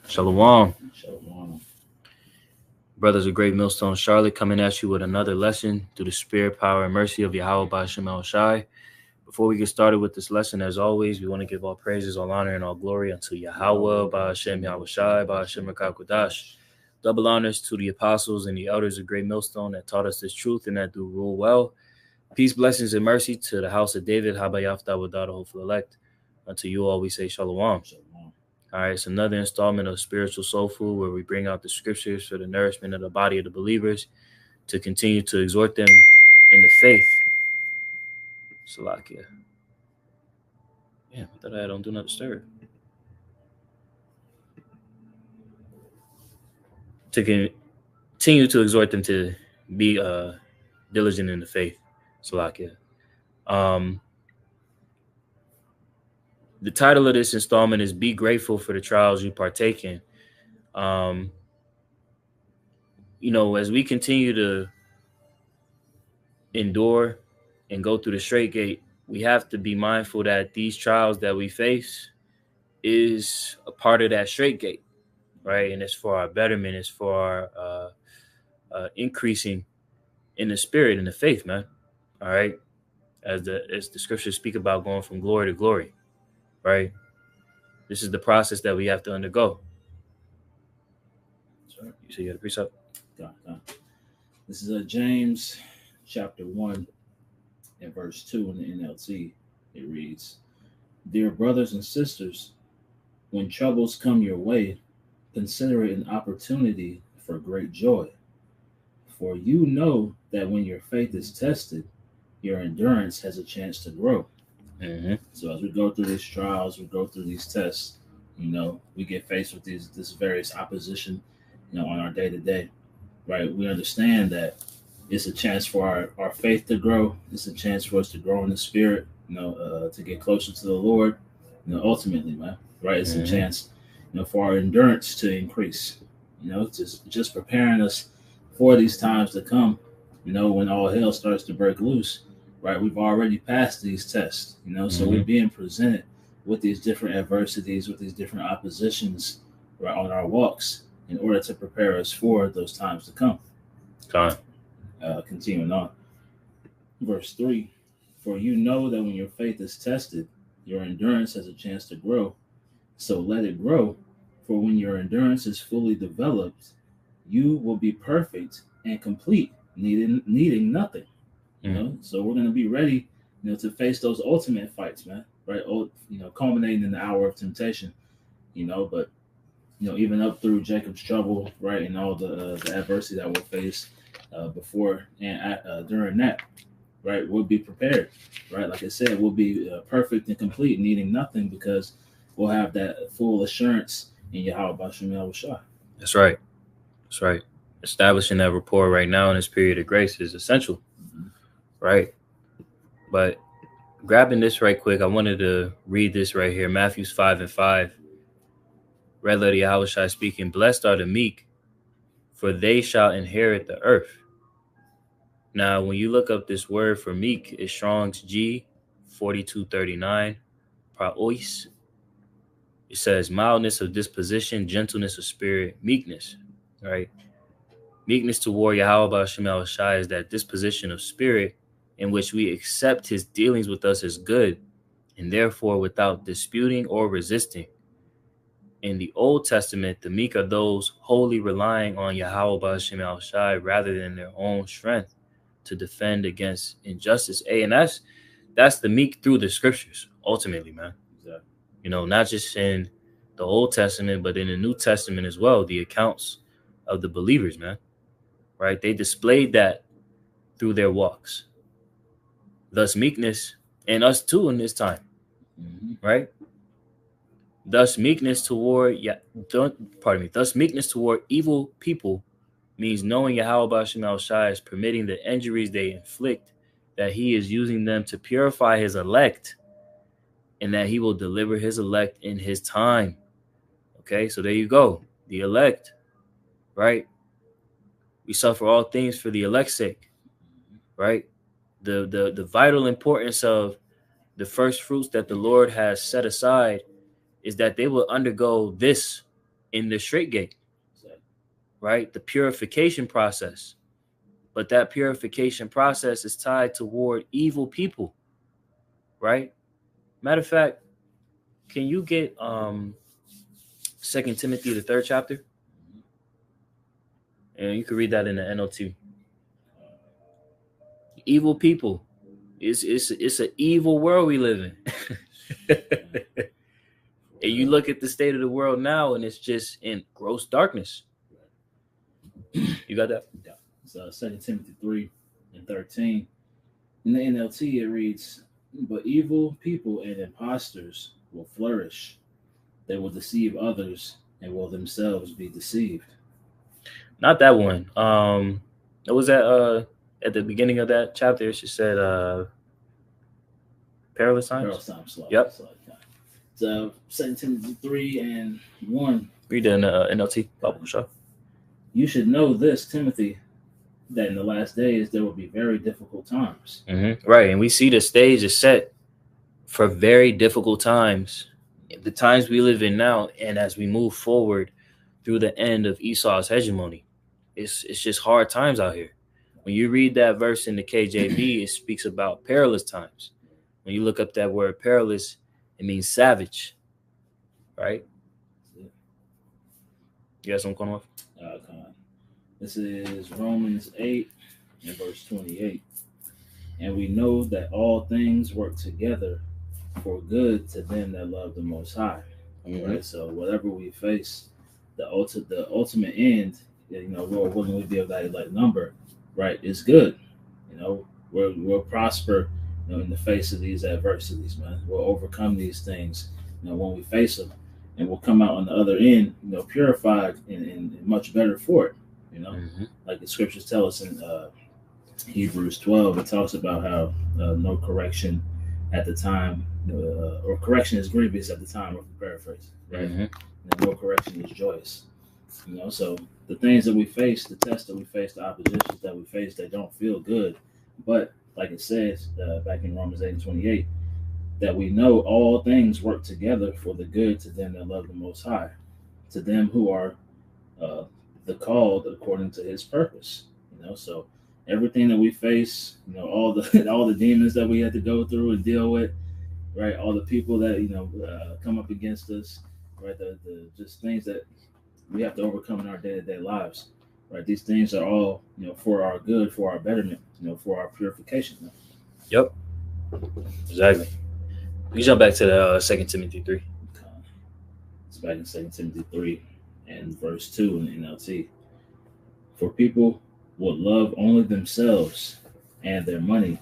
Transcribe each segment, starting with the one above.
Shalom. Shalom. Brothers of Great Millstone Charlotte coming at you with another lesson through the spirit, power, and mercy of Yahweh Ba'Shem El Shai. Before we get started with this lesson, as always, we want to give all praises, all honor, and all glory unto Yahweh Ba'Shem Yahweh Shai, Ba'Shem Rakakwadash. Double honors to the apostles and the elders of Great Millstone that taught us this truth and that do rule well. Peace, blessings, and mercy to the house of David, Habayafta Wadah, the hopeful elect. Unto you all we say Shalom. Shalom. All right, it's another installment of Spiritual Soul Food where we bring out the scriptures for the nourishment of the body of the believers to continue to exhort them in the faith. Salakia. Yeah, I thought I had on Do Not Disturb. To continue to exhort them to be diligent in the faith. Salakia. The title of this installment is Be Grateful for the Trials You Partake in. As we continue to endure and go through the straight gate, we have to be mindful that these trials that we face is a part of that straight gate, right? And it's for our betterment, it's for our increasing in the spirit and the faith, man. All right, as the scriptures speak about going from glory to glory, right? This is the process that we have to undergo. Sorry. You see, you got a precept. God. This is James chapter 1 and verse 2 in the NLT. It reads, "Dear brothers and sisters, when troubles come your way, consider it an opportunity for great joy. For you know that when your faith is tested, your endurance has a chance to grow." Mm-hmm. So as we go through these trials, we go through these tests, we get faced with this various opposition, on our day to day, right? We understand that it's a chance for our faith to grow. It's a chance for us to grow in the spirit, to get closer to the Lord, ultimately, man, right? It's a chance, for our endurance to increase, just preparing us for these times to come, when all hell starts to break loose, right? We've already passed these tests, so we're being presented with these different adversities, with these different oppositions, right, on our walks in order to prepare us for those times to come. Continuing on. Verse 3, "For you know that when your faith is tested, your endurance has a chance to grow. So let it grow. For when your endurance is fully developed, you will be perfect and complete, needing nothing." So we're going to be ready, to face those ultimate fights, man, right? Culminating in the hour of temptation, but even up through Jacob's trouble, right, and all the adversity that we'll face before and during that, right, we'll be prepared, right? Like I said, we'll be perfect and complete, needing nothing, because we'll have that full assurance in Yahweh Ba'Shem Yahweh Shai. That's right. That's right. Establishing that rapport right now in this period of grace is essential, right? But grabbing this right quick, I wanted to read this right here, Matthew 5:5. Red letter Yahweh Shai speaking, "Blessed are the meek, for they shall inherit the earth." Now, when you look up this word for meek, it's Strong's G 4239, praois. It says mildness of disposition, gentleness of spirit, meekness, right? Meekness toward Yahweh Ba'Shem El Shai is that disposition of spirit in which we accept his dealings with us as good, and therefore without disputing or resisting. In the Old Testament, the meek are those wholly relying on Yahweh Ba'Shem El Shai rather than their own strength to defend against injustice. And that's the meek through the scriptures, ultimately, man. Exactly. Not just in the Old Testament, but in the New Testament as well, the accounts of the believers, man. Right? They displayed that through their walks. Thus meekness, and us too in this time, right? Thus meekness toward evil people means knowing Yahweh Ba'Shem El Shai is permitting the injuries they inflict, that he is using them to purify his elect, and that he will deliver his elect in his time. Okay, so there you go. The elect, right? We suffer all things for the elect's sake, right? The vital importance of the first fruits that the Lord has set aside is that they will undergo this in the straight gate, Exactly. right? The purification process. But that purification process is tied toward evil people, right? Matter of fact, can you get Second Timothy the third chapter? And you can read that in the NLT. Evil people. It's an evil world we live in. And you look at the state of the world now, and it's just in gross darkness. You got that? Yeah. So 2 Timothy 3:13. In the NLT, it reads, "But evil people and impostors will flourish. They will deceive others and will themselves be deceived." Not that one. What was that? At the beginning of that chapter, she said, "Perilous times." Perilous times. Yep. So 2 Timothy 3:1. Read the NLT Bible shop. "You should know this, Timothy, that in the last days there will be very difficult times." Mm-hmm. Right, and we see the stage is set for very difficult times, the times we live in now, and as we move forward through the end of Esau's hegemony, it's just hard times out here. When you read that verse in the KJV, it speaks about perilous times. When you look up that word perilous, it means savage, right? You got something going on? Come on. This is Romans 8 and verse 28. "And we know that all things work together for good to them that love the Most High." Mm-hmm. Right. So whatever we face, the ultimate end, Lord willing, we be of that like number, right, is good. We'll prosper, in the face of these adversities, man. We'll overcome these things, when we face them, and we'll come out on the other end, purified and much better for it. Mm-hmm. Like the scriptures tell us in Hebrews 12, it talks about how no correction at the time, or correction is grievous at the time, of paraphrase, right? Mm-hmm. And no correction is joyous. So the things that we face, the tests that we face, the oppositions that we face, they don't feel good. But like it says back in Romans 8:28, that we know all things work together for the good to them that love the Most High, to them who are uh, the called according to His purpose. So everything that we face, all the all the demons that we had to go through and deal with, right? All the people that come up against us, right? The just things that we have to overcome in our day-to-day lives, right? These things are all for our good, for our betterment, for our purification. Yep, exactly. We jump back to the 2 Timothy 3. It's back in 2 Timothy 3 and verse 2 in the NLT. "For people will love only themselves and their money.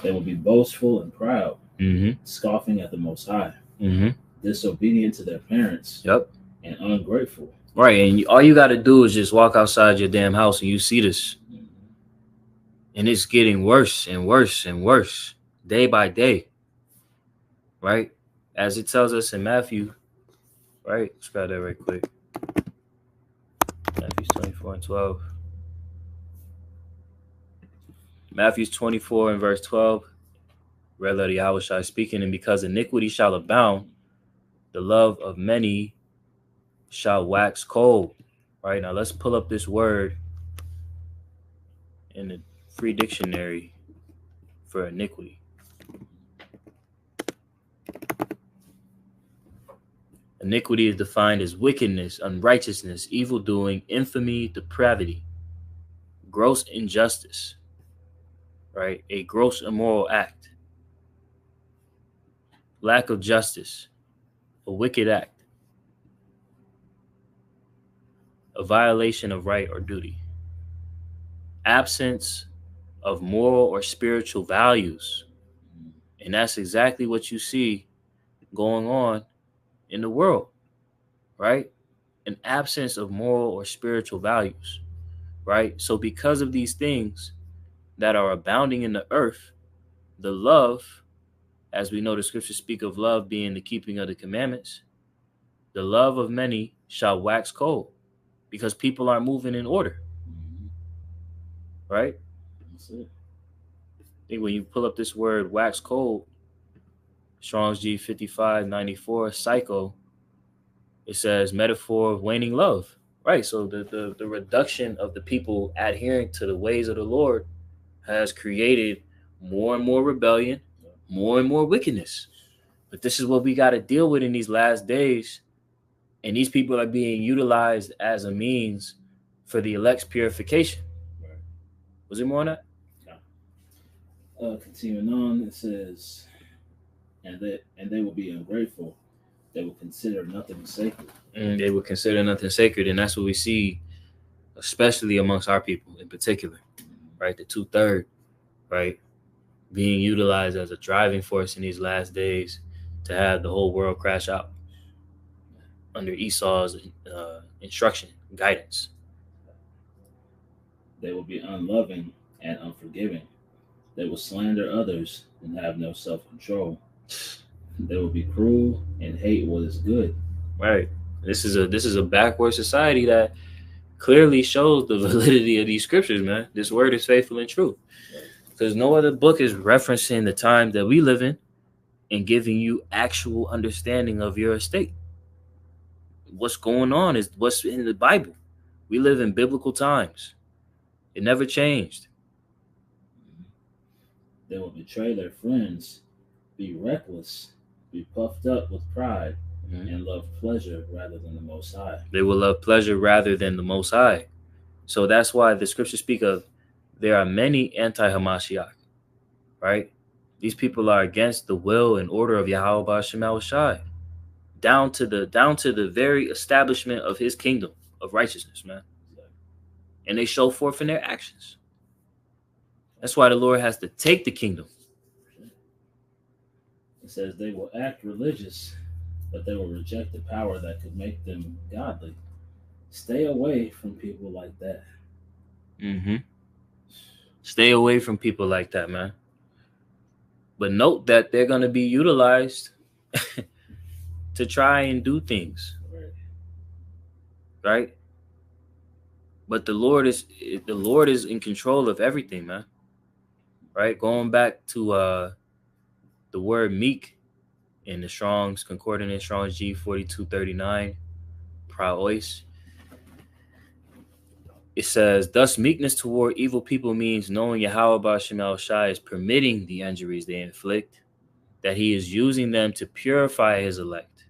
They will be boastful and proud, Mm-hmm. scoffing at the Most High, Mm-hmm. disobedient to their parents, Yep. and ungrateful." Right, and all you got to do is just walk outside your damn house and you see this. And it's getting worse and worse and worse day by day, right? As it tells us in Matthew, right? Let's grab that right quick. Matthew 24 and 12. Matthew 24 and verse 12. Red letter Yahushua speaking, "And because iniquity shall abound, the love of many shall wax cold." Right, now let's pull up this word in the free dictionary for iniquity. Iniquity is defined as wickedness, unrighteousness, evil doing, infamy, depravity, gross injustice, right? A gross immoral act, lack of justice, a wicked act, a violation of right or duty, absence of moral or spiritual values. And that's exactly what you see going on in the world, right? An absence of moral or spiritual values, right? So because of these things that are abounding in the earth, the love, as we know the scriptures speak of love being the keeping of the commandments, the love of many shall wax cold because people aren't moving in order, right? That's it. I think when you pull up this word wax cold, Strong's G 5594, psycho, It says metaphor of waning love. Right. So the reduction of the people adhering to the ways of the Lord has created more and more rebellion, more and more wickedness. But this is what we got to deal with in these last days. And these people are being utilized as a means for the elect's purification. Right. Was there more on that? Continuing on, it says, and they will be ungrateful. They will consider nothing sacred. They will consider nothing sacred, and that's what we see, especially amongst our people in particular, right? The 2/3, right, being utilized as a driving force in these last days to have the whole world crash out under Esau's instruction, guidance. They will be unloving and unforgiving. They will slander others and have no self-control. They will be cruel and hate what is good. Right. This is a backward society that clearly shows the validity of these scriptures, man. This word is faithful and true. Because no other book is referencing the time that we live in and giving you actual understanding of your estate. What's going on is what's in the Bible. We live in biblical times. It never changed. They will betray their friends, be reckless, be puffed up with pride, and love pleasure rather than the Most High. They will love pleasure rather than the Most High. So that's why the scriptures speak of there are many anti-Hamashiach, right? These people are against the will and order of Yahweh Ba'Shem Shai, down to the very establishment of his kingdom of righteousness, man. And they show forth in their actions. That's why the Lord has to take the kingdom. It says they will act religious, but they will reject the power that could make them godly. Stay away from people like that. Stay away from people like that, man. But note that they're going to be utilized to try and do things. Right? But the Lord is in control of everything, man. Right? Going back to the word meek in the Strong's Concordance, Strong's G4239, praois. It says, thus meekness toward evil people means knowing Yahweh Ba'Shem Shai is permitting the injuries they inflict, that he is using them to purify his elect,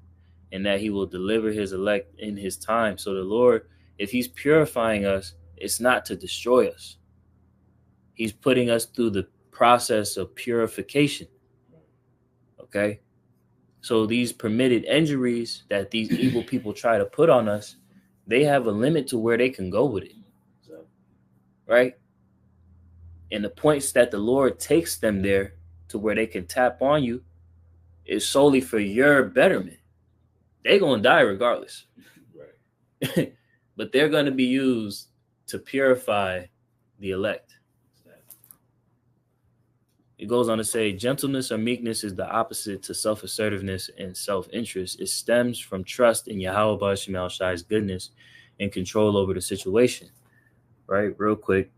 and that he will deliver his elect in his time. So the Lord, if he's purifying us, it's not to destroy us. He's putting us through the process of purification. Okay? So these permitted injuries that these evil people try to put on us, they have a limit to where they can go with it. Right? And the points that the Lord takes them there to where they can tap on you is solely for your betterment. They're going to die regardless. Right. But they're going to be used to purify the elect. It goes on to say, gentleness or meekness is the opposite to self-assertiveness and self-interest. It stems from trust in Yahweh Ba'Shem Shai's goodness and control over the situation. Right? Real quick.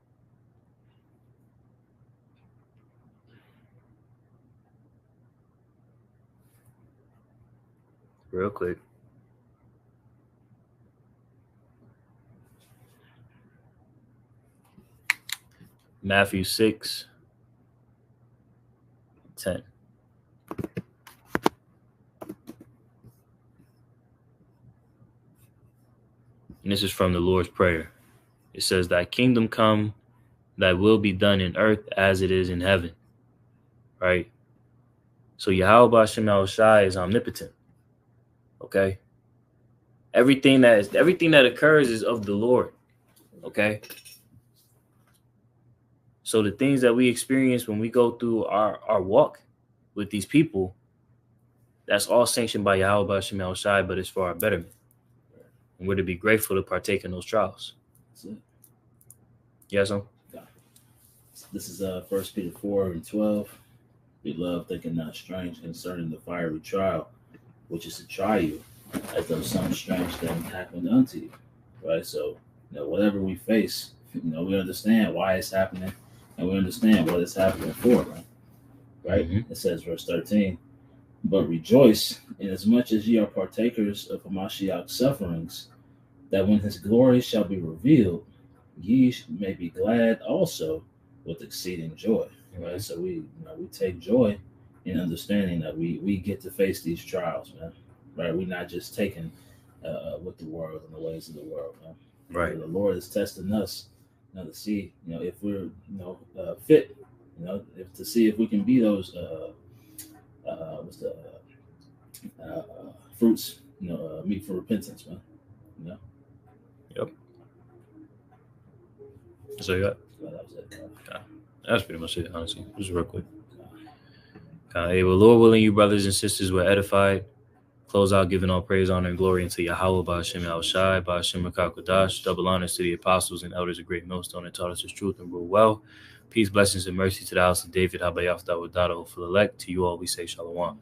Matthew 6:10. And this is from the Lord's Prayer. It says, thy kingdom come, thy will be done in earth as it is in heaven. Right? So Yahweh Ba'Shem Shai is omnipotent. Okay? Everything that occurs is of the Lord. Okay? So the things that we experience when we go through our walk with these people, that's all sanctioned by Yahweh Ba'Shem Shai, but it's for our betterment. And we're to be grateful to partake in those trials. That's it. Yes, sir? This is 1 Peter 4:12. Beloved, thinking not strange concerning the fiery trial, which is to try you, as though some strange thing happened unto you. Right? So, whatever we face, we understand why it's happening, and we understand what it's happening for, right? Mm-hmm. It says, verse 13, But rejoice, inasmuch as ye are partakers of Hamashiach's sufferings, that when his glory shall be revealed, ye may be glad also with exceeding joy. Right? So we take joy in understanding that we get to face these trials, man. Right? We're not just taking with the world and the ways of the world, man. Right. The Lord is testing us, to see, if we're, fit, to see if we can be those, what's the fruits, meet for repentance, man. Yep. So yeah, So that was it. that's pretty much it, honestly. Just real quick. Hey, well, Lord willing, you brothers and sisters were edified. Close out giving all praise, honor, and glory unto Yahweh, Ba'ashem Yahushai, Ba'ashem Kodash. Double honors to the apostles and elders of Great Millstone that taught us his truth and rule well. Peace, blessings, and mercy to the house of David, Habayaf Dawadada, hopeful elect. To you all we say shalom.